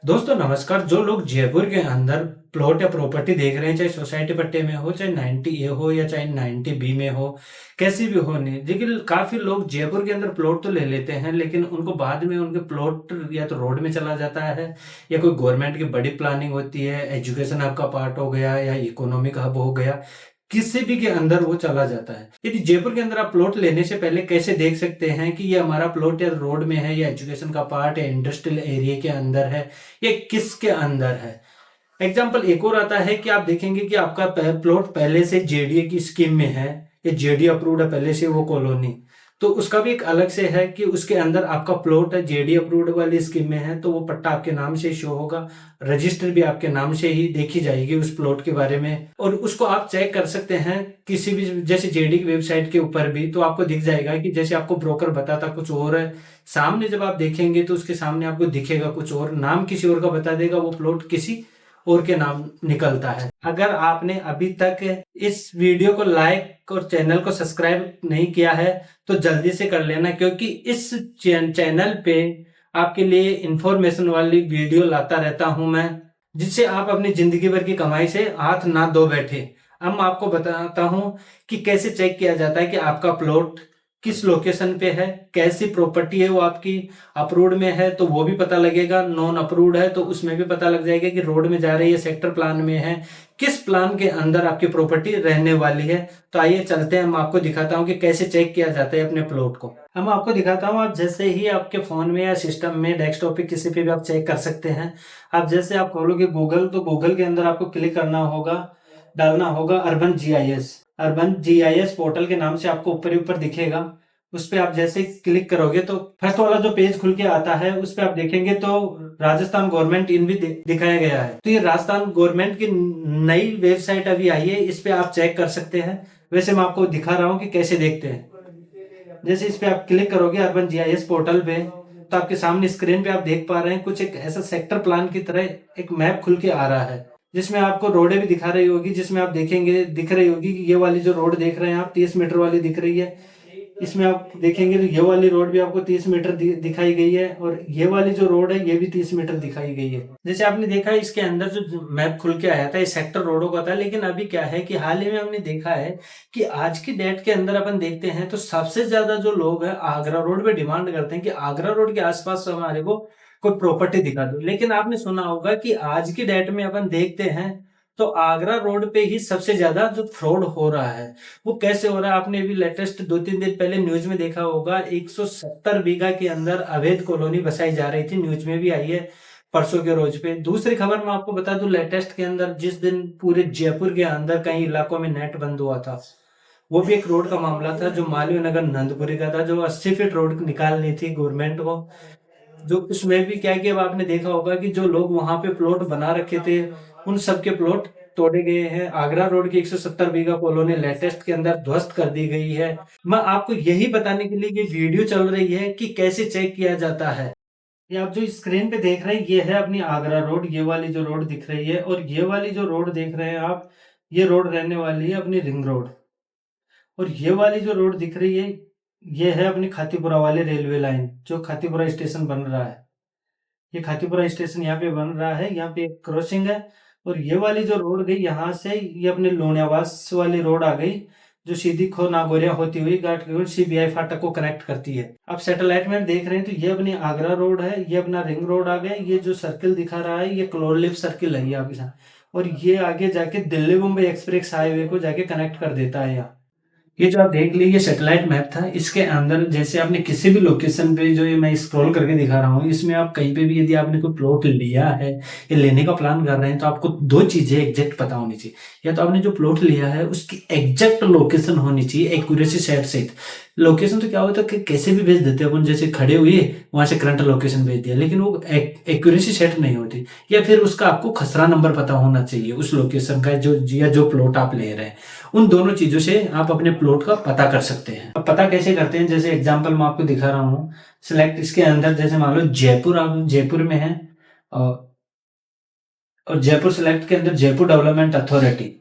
दोस्तों नमस्कार। जो लोग जयपुर के अंदर प्लॉट या प्रॉपर्टी देख रहे हैं, चाहे सोसाइटी पट्टे में हो, चाहे 90 ए हो या चाहे 90 बी में हो, कैसी भी हो, नहीं लेकिन काफी लोग जयपुर के अंदर प्लॉट तो ले लेते हैं, लेकिन उनको बाद में उनके प्लॉट या तो रोड में चला जाता है या कोई गवर्नमेंट की बड़ी प्लानिंग होती है, एजुकेशन हब का पार्ट हो गया या इकोनॉमिक हब हो गया, किसी भी के अंदर वो चला जाता है। यदि जयपुर के अंदर आप प्लॉट लेने से पहले कैसे देख सकते हैं कि ये हमारा प्लॉट या रोड में है या एजुकेशन का पार्ट है, इंडस्ट्रियल एरिया के अंदर है, ये किसके अंदर है। एग्जाम्पल एक और आता है कि आप देखेंगे कि आपका प्लॉट पहले से जेडीए की स्कीम में है या जेडीए अप्रूव्ड है पहले से वो कॉलोनी, तो उसका भी एक अलग से है कि उसके अंदर आपका प्लॉट है, जेडीए अप्रूव्ड वाली स्कीम में है, तो वो पट्टा आपके नाम से शो होगा, रजिस्टर भी आपके नाम से ही देखी जाएगी उस प्लॉट के बारे में। और उसको आप चेक कर सकते हैं किसी भी, जैसे जेडी की वेबसाइट के ऊपर भी, तो आपको दिख जाएगा कि जैसे आपको ब्रोकर बताता कुछ और है, सामने जब आप देखेंगे तो उसके सामने आपको दिखेगा कुछ और, नाम किसी और का बता देगा, वो प्लॉट किसी और के नाम निकलता है। अगर आपने अभी तक इस वीडियो को लाइक और चैनल को सब्सक्राइब नहीं किया है तो जल्दी से कर लेना, क्योंकि इस चैनल पे आपके लिए इंफॉर्मेशन वाली वीडियो लाता रहता हूं मैं, जिससे आप अपनी जिंदगी भर की कमाई से हाथ ना धो बैठे। अब मैं आपको बताता हूं कि कैसे चेक किया जाता है कि आपका प्लॉट किस लोकेशन पे है, कैसी प्रॉपर्टी है, वो आपकी अप्रूव्ड में है तो वो भी पता लगेगा, नॉन अप्रूव्ड है तो उसमें भी पता लग जाएगा कि रोड में जा रही है, सेक्टर प्लान में है, किस प्लान के अंदर आपकी प्रॉपर्टी रहने वाली है। तो आइए चलते हैं, मैं आपको दिखाता हूँ कि कैसे चेक किया जाता है अपने प्लॉट को। हम आपको दिखाता हूँ, आप जैसे ही आपके फोन में या सिस्टम में डेस्कटॉप पे किसी पे भी आप चेक कर सकते हैं। आप जैसे आप खोलोगे गूगल, तो गूगल के अंदर आपको क्लिक करना होगा, डालना होगा urban GIS. Urban GIS portal के नाम से आपको ऊपर ही ऊपर दिखेगा। उस पर आप जैसे क्लिक करोगे तो फर्स्ट वाला जो पेज खुल के आता है उस पर आप देखेंगे तो राजस्थान गवर्नमेंट इन भी दिखाया गया है। तो ये राजस्थान गवर्नमेंट की नई वेबसाइट अभी आई है, इस पे आप चेक कर सकते हैं। वैसे मैं आपको दिखा रहा हूँ कि कैसे देखते हैं। जैसे इस पे आप क्लिक करोगे अर्बन जीआईएस पोर्टल पे, तो आपके सामने स्क्रीन पे आप देख पा रहे हैं कुछ एक ऐसा सेक्टर प्लान की तरह एक मैप खुल के आ रहा है, जिसमें आपको रोडें भी दिखा रही होगी, जिसमें आप देखेंगे दिख रही होगी कि ये वाली जो रोड देख रहे हैं आप 30 मीटर वाली दिख रही है। इसमें आप देखेंगे तो ये वाली रोड भी आपको 30 मीटर दिखाई गई है, और ये वाली जो रोड है ये भी 30 मीटर दिखाई गई है। जैसे आपने देखा इसके अंदर जो मैप खुल के आया था ये सेक्टर रोडों का था, लेकिन अभी क्या है कि हाल ही में हमने देखा है कि आज की डेट के अंदर अपन देखते हैं तो सबसे ज्यादा जो लोग हैं आगरा रोड पे डिमांड करते हैं कि आगरा रोड के आसपास हमारे को कोई प्रॉपर्टी दिखा दो। लेकिन आपने सुना होगा कि आज की डेट में अपन देखते हैं तो आगरा रोड पे ही सबसे ज्यादा जो फ्रॉड हो रहा है वो कैसे हो रहा है। आपने अभी लेटेस्ट 2-3 दिन पहले न्यूज में देखा होगा, 170 बीघा के अंदर अवैध कॉलोनी बसाई जा रही थी, न्यूज में भी आई है परसों के रोज पे। दूसरी खबर मैं आपको बता दूं, लेटेस्ट के अंदर जिस दिन पूरे जयपुर के अंदर कई इलाकों में नेट बंद हुआ था, वो भी एक रोड का मामला था जो मालवीय नगर नंदपुरी का था, जो 80 फीट रोड निकालनी थी गवर्नमेंट को। जो उसमें भी क्या किया, अब आपने देखा होगा कि जो लोग वहां पे प्लॉट बना रखे थे उन सबके प्लॉट तोड़े गए हैं। आगरा रोड की 170 बीघा कॉलोनी लेटेस्ट के अंदर ध्वस्त कर दी गई है। मैं आपको यही बताने के लिए ये वीडियो चल रही है कि कैसे चेक किया जाता है। ये आप जो स्क्रीन पे देख रहे हैं ये है अपनी आगरा रोड, ये वाली जो रोड दिख रही है, और ये वाली जो रोड देख रहे हैं आप, ये रोड रहने वाली है अपनी रिंग रोड। और ये वाली जो रोड दिख रही है ये है अपनी खातीपुरा वाली रेलवे लाइन, जो खातीपुरा स्टेशन बन रहा है। ये खातीपुरा स्टेशन यहाँ पे बन रहा है, यहाँ पे एक क्रॉसिंग है। और ये वाली जो रोड गई यहाँ से, ये अपने लोनियावास वाली रोड आ गई, जो सीधी खो नागौरिया होती हुई घाट की सीबीआई फाटक को कनेक्ट करती है। आप सैटेलाइट में देख रहे हैं तो ये अपनी आगरा रोड है, ये अपना रिंग रोड आ गया। ये जो सर्किल दिखा रहा है ये क्लोरलिप सर्किल है आपके साथ, और ये आगे जाके दिल्ली मुंबई एक्सप्रेस हाईवे को जाके कनेक्ट कर देता है यहाँ। ये जो आप देख लीजिए सैटेलाइट मैप था, इसके अंदर जैसे आपने किसी भी लोकेशन पे, जो ये मैं स्क्रॉल करके दिखा रहा हूँ, इसमें आप कहीं पे भी यदि आपने कोई प्लॉट लिया है या लेने का प्लान कर रहे हैं तो आपको दो चीजें एग्जैक्ट पता होनी चाहिए। या तो आपने जो प्लॉट लिया है उसकी एग्जैक्ट लोकेशन होनी चाहिए, एक्यूरेसी सेट सहित। लोकेशन तो क्या होता है कि कैसे भी भेज देते हैं अपन, जैसे खड़े हुए वहां से करंट लोकेशन भेज दिया, लेकिन वो एक्यूरेसी सेट नहीं होती। या फिर उसका आपको खसरा नंबर पता होना चाहिए उस लोकेशन का, जो या जो प्लॉट आप ले रहे हैं। उन दोनों चीजों से आप अपने प्लॉट का पता कर सकते हैं। अब पता कैसे करते हैं, जैसे एग्जांपल मैं आपको दिखा रहा हूँ। सिलेक्ट इसके अंदर, जैसे मान लो जयपुर, आप जयपुर में है, और जयपुर सिलेक्ट के अंदर जयपुर डेवलपमेंट अथॉरिटी,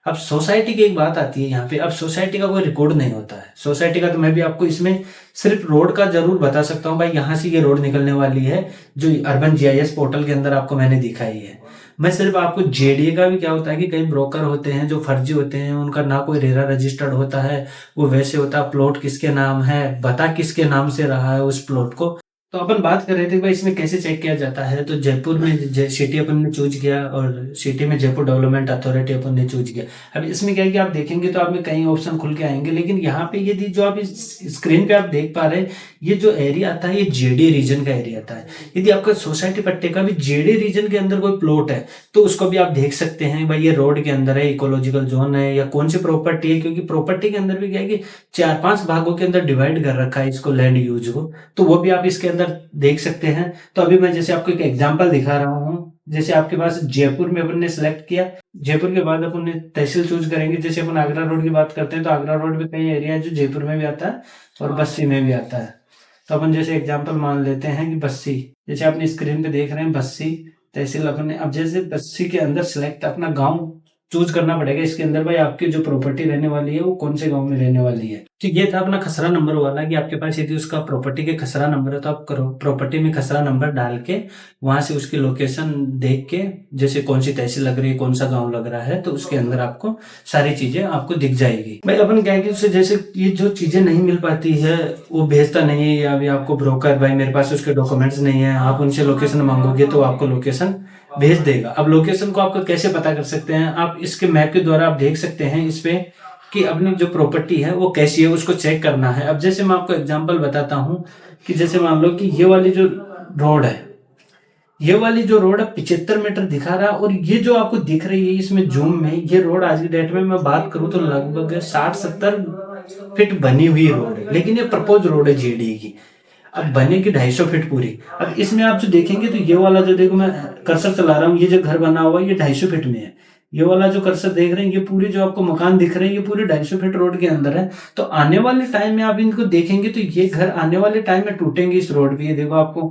अब सोसाइटी की एक बात आती है यहाँ पे। अब सोसाइटी का कोई रिकॉर्ड नहीं होता है। सोसाइटी का तो मैं भी आपको इसमें सिर्फ रोड का जरूर बता सकता हूँ, भाई यहाँ से ये रोड निकलने वाली है, जो अर्बन जीआईएस पोर्टल के अंदर आपको मैंने दिखाई है। मैं सिर्फ आपको जेडीए का भी क्या होता है कि कई ब्रोकर होते हैं जो फर्जी होते हैं, उनका ना कोई रेरा रजिस्टर्ड होता है, वो वैसे होता है प्लॉट किसके नाम है, बता किसके नाम से रहा है उस प्लॉट को। तो अपन बात कर रहे थे कि भाई इसमें कैसे चेक किया जाता है। तो जयपुर में सिटी अपन ने चूज किया, और सिटी में जयपुर डेवलपमेंट अथॉरिटी अपन ने चूज किया। अब इसमें क्या है कि आप देखेंगे तो आप में कई ऑप्शन खुल के आएंगे, लेकिन यहाँ पे यदि जो आप इस स्क्रीन पे आप देख पा रहे हैं, ये जो एरिया आता है ये जेडी रीजन का एरिया आता है। यदि आपका सोसाइटी पट्टे का भी जेडी रीजन के अंदर कोई प्लॉट है तो उसको भी आप देख सकते हैं, भाई ये रोड के अंदर है, इकोलॉजिकल जोन है, या कौन सी प्रॉपर्टी है। क्योंकि प्रॉपर्टी के अंदर भी क्या है कि 4-5 भागों के अंदर डिवाइड कर रखा है इसको, लैंड यूज को, तो वो भी आप इसके अंदर देख सकते हैं। तो अभी मैं जैसे आपको एक एग्जांपल दिखा रहा हूँ। जैसे आपके पास जयपुर में अपन ने सिलेक्ट किया, जयपुर के बाद अपन ने तहसील चूज करेंगे। जैसे अपन आगरा रोड की बात करते हैं तो आगरा रोड में कई एरिया है जो जयपुर में भी आता है और बस्सी में भी आता है। तो अपन जैसे एग्जांपल मान लेते हैं कि बस्सी, जैसे आपने स्क्रीन पे देख रहे हैं बस्सी तहसील अपन ने। अब जैसे बस्सी के अंदर सिलेक्ट अपना गाँव चूज करना पड़ेगा। इसके अंदर भाई आपकी जो प्रॉपर्टी रहने वाली है वो कौन से गांव में रहने वाली है। तो ये था अपना खसरा नंबर वाला, कि आपके पास यदि उसका प्रॉपर्टी के खसरा नंबर है तो आप प्रॉपर्टी में खसरा नंबर डाल के वहां से उसकी लोकेशन देख के, जैसे कौन सी तहसील लग रही है, कौन सा गांव लग रहा है, तो उसके अंदर आपको सारी चीजें आपको दिख जाएगी। भाई अपन क्या है कि उससे जैसे ये जो चीजें नहीं मिल पाती है वो भेजता नहीं है, या अभी आपको ब्रोकर भाई मेरे पास उसके डॉक्यूमेंट्स नहीं है, आप उनसे लोकेशन मांगोगे तो आपको लोकेशन भेज देगा। अब लोकेशन को आपको कैसे पता कर सकते हैं, आप इसके मैप के द्वारा आप देख सकते हैं इस पे कि अपनी जो प्रॉपर्टी है वो कैसी है, उसको चेक करना है। अब जैसे मैं आपको एग्जांपल बताता हूं कि जैसे मान लो कि ये वाली जो रोड है, ये वाली जो रोड है 75 मीटर दिखा रहा है, और ये जो आपको दिख रही है इसमें जूम में, ये रोड आज की डेट में मैं बात करूं तो लगभग 60-70 फीट बनी हुई रोड है, लेकिन ये प्रपोज रोड है जेडी की। अब बनेगी 250 फीट पूरी। अब इसमें आप जो देखेंगे तो ये वाला जो देखो मैं कर्सर चला रहा हूँ, ये जो घर बना हुआ है ये 250 फीट में है। ये वाला जो कर्सर देख रहे हैं ये पूरे जो आपको मकान दिख रहे हैं ये पूरे 250 फीट रोड के अंदर है। तो आने वाले टाइम में आप इनको देखेंगे तो ये घर आने वाले टाइम में टूटेंगे इस रोड पे। ये देखो आपको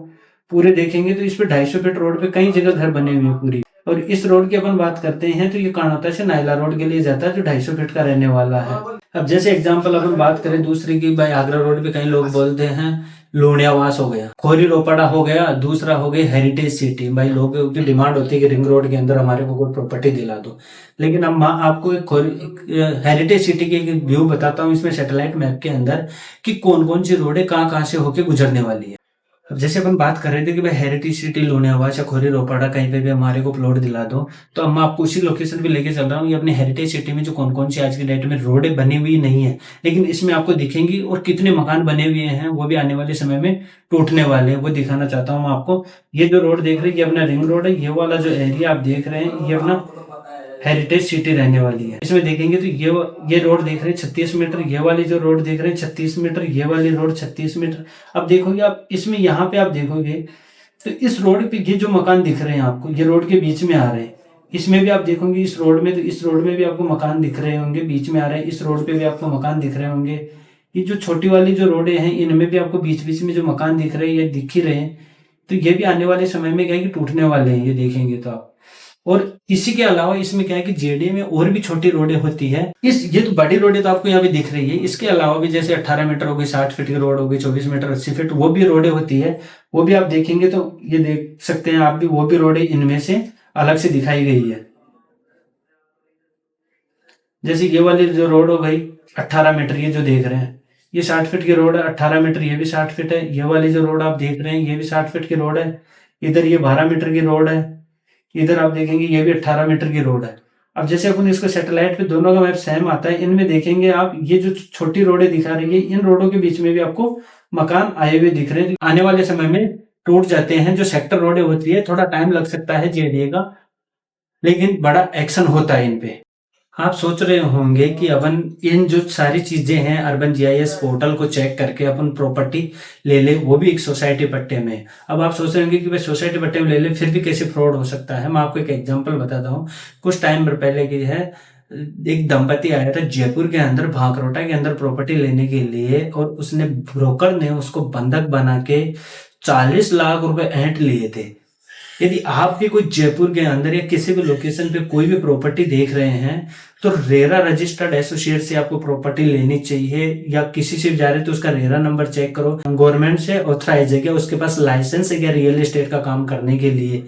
पूरे देखेंगे तो इस पे 250 फीट रोड पे कई जगह घर बने हुए हैं पूरी। और इस रोड की अपन बात करते हैं तो ये कानाता से नायला रोड के लिए जाता है जो 250 फीट का रहने वाला है। अब जैसे एग्जाम्पल अपन बात करें दूसरी की, भाई आगरा रोड पे कई लोग बोलते हैं लोनियावास हो गया, खोरी रोपड़ा हो गया, दूसरा हो गया हेरिटेज सिटी। भाई लोगों की डिमांड होती है कि रिंग रोड के अंदर हमारे को कोई प्रॉपर्टी दिला दो। लेकिन अब मैं आपको एक हेरिटेज सिटी की एक व्यू बताता हूँ इसमें सैटेलाइट मैप के अंदर कि कौन कौन सी रोडें कहाँ कहाँ से होके गुजरने वाली है। अब जैसे अपन बात कर रहे थे कि भाई हेरिटेज सिटी लोनियावास या खोरी रोपड़ा कहीं पे भी हमारे को प्लॉट दिला दो, तो अब मैं आपको उसी लोकेशन पे लेके चल रहा हूँ। ये अपने हेरिटेज सिटी में जो कौन कौन सी आज की डेट में रोडें बनी हुई नहीं है, लेकिन इसमें आपको दिखेंगी, और कितने मकान बने हुए हैं वो भी आने वाले समय में टूटने वाले हैं, वो दिखाना चाहता हूँ मैं आपको। ये जो रोड देख रहे हैं ये अपना रिंग रोड है। ये वाला जो एरिया आप देख रहे हैं ये अपना हेरिटेज सिटी रहने वाली है। इसमें देखेंगे तो ये रोड देख रहे हैं 36 मीटर, ये वाली जो रोड देख रहे हैं 36 मीटर, ये वाली रोड 36 मीटर। अब देखोगे आप इसमें यहाँ पे आप देखोगे तो इस रोड पे ये जो मकान दिख रहे हैं आपको, ये रोड के बीच में आ रहे हैं। इसमें भी आप देखोगे इस रोड में, तो इस रोड में भी आपको मकान दिख रहे होंगे, बीच में आ रहे हैं। इस रोड पे भी आपको मकान दिख रहे होंगे। ये जो छोटी वाली जो रोडें हैं इनमें भी आपको बीच बीच में जो मकान दिख रहे हैं ये दिख ही रहे हैं। तो ये भी आने वाले समय में क्या है कि टूटने वाले हैं, ये देखेंगे तो आप। और इसी के अलावा इसमें क्या है कि जेडीए में और भी छोटी रोडें होती है। ये तो बड़ी रोडें तो आपको यहाँ पे दिख रही है, इसके अलावा भी जैसे 18 मीटर हो गई, 60 फीट की रोड हो गई, 24 मीटर 80 फीट, वो भी रोडें होती है। वो भी आप देखेंगे तो ये देख सकते हैं आप भी, वो भी रोडें इनमें से अलग से दिखाई गई है। जैसे ये वाली जो रोड हो गई 18 मीटर, ये जो देख रहे हैं ये 60 फीट की रोड है, 18 मीटर ये भी 60 फीट है। ये वाली जो रोड आप देख रहे हैं ये भी 60 फीट की रोड है। इधर ये 12 मीटर की रोड है, इधर आप देखेंगे ये भी 18 मीटर की रोड है। अब जैसे अपन इसको सैटेलाइट पे दोनों का मैप सेम आता है, इनमें देखेंगे आप ये जो छोटी रोडें दिखा रही है इन रोडों के बीच में भी आपको मकान आए हुए दिख रहे हैं। आने वाले समय में टूट जाते हैं। जो सेक्टर रोडें होती है थोड़ा टाइम लग सकता है जेडीए का, लेकिन बड़ा एक्शन होता है इन पे। आप सोच रहे होंगे कि अपन इन जो सारी चीजें हैं अर्बन जीआईएस पोर्टल को चेक करके अपन प्रॉपर्टी ले ले, वो भी एक सोसाइटी पट्टे में। अब आप सोच रहे होंगे कि भाई सोसाइटी पट्टे में ले ले फिर भी कैसे फ्रॉड हो सकता है। मैं आपको एक एग्जांपल बताता हूँ। कुछ टाइम पहले की है, एक दंपति आया था जयपुर के अंदर भांकरोटा के अंदर प्रॉपर्टी लेने के लिए, और उसने ब्रोकर ने उसको बंधक बना के 40 लाख रुपए ऐंठ लिए थे। यदि आप भी कोई जयपुर के अंदर या किसी भी लोकेशन पे कोई भी प्रॉपर्टी देख रहे हैं तो रेरा रजिस्टर्ड एसोसिएट से आपको प्रॉपर्टी लेनी चाहिए, या किसी से भी जा रहे तो उसका रेरा नंबर चेक करो। गवर्नमेंट से ऑथराइज है क्या, उसके पास लाइसेंस है क्या रियल एस्टेट का काम करने के लिए,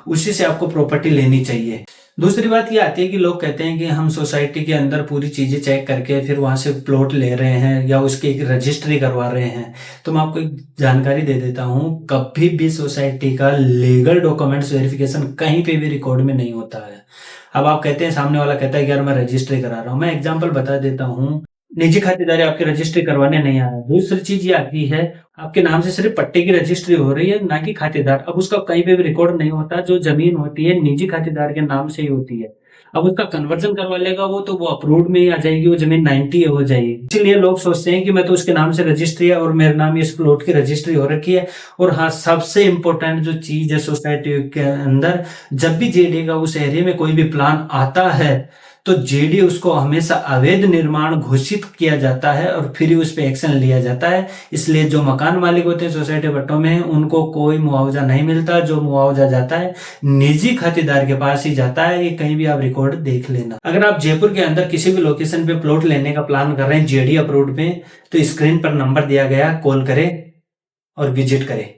उसी से आपको प्रॉपर्टी लेनी चाहिए। दूसरी बात ये आती है कि लोग कहते हैं कि हम सोसाइटी के अंदर पूरी चीजें चेक करके फिर वहां से प्लॉट ले रहे हैं या उसकी एक रजिस्ट्री करवा रहे हैं। तो मैं आपको एक जानकारी दे देता हूं, कभी भी सोसाइटी का लीगल डॉक्यूमेंट्स वेरिफिकेशन कहीं पे भी रिकॉर्ड में नहीं होता है। अब आप कहते हैं, सामने वाला कहता है कि यार मैं रजिस्ट्री करा रहा हूँ, मैं एग्जाम्पल बता देता हूँ, निजी खातेदारी आपकी रजिस्ट्री करवाने नहीं आ रहा। दूसरी चीज ये आती है, आपके नाम से सिर्फ पट्टे की रजिस्ट्री हो रही है, ना कि खातेदार। अब उसका कहीं पे भी रिकॉर्ड नहीं होता। जो जमीन होती है निजी खातेदार के नाम से ही होती है। अब उसका कन्वर्जन करवा लेगा वो, तो वो अप्रूव्ड में ही आ जाएगी, वो जमीन 90 हो जाएगी। इसीलिए लोग सोचते हैं कि मैं तो उसके नाम से रजिस्ट्री है और मेरे नाम इस प्लॉट की रजिस्ट्री हो रखी है। और हाँ, सबसे इंपॉर्टेंट जो चीज है सोसाइटी के अंदर, जब भी जेडी का उस एरिया में कोई भी प्लान आता है तो जेडी उसको हमेशा अवैध निर्माण घोषित किया जाता है और फिर उस पर एक्शन लिया जाता है। इसलिए जो मकान मालिक होते हैं सोसाइटी पट्टों में, उनको कोई मुआवजा नहीं मिलता। जो मुआवजा जाता है निजी खातेदार के पास ही जाता है। ये कहीं भी आप रिकॉर्ड देख लेना। अगर आप जयपुर के अंदर किसी भी लोकेशन पे प्लॉट लेने का प्लान कर रहे हैं जेडी अप्रूव्ड में, तो स्क्रीन पर नंबर दिया गया, कॉल करें और विजिट करें।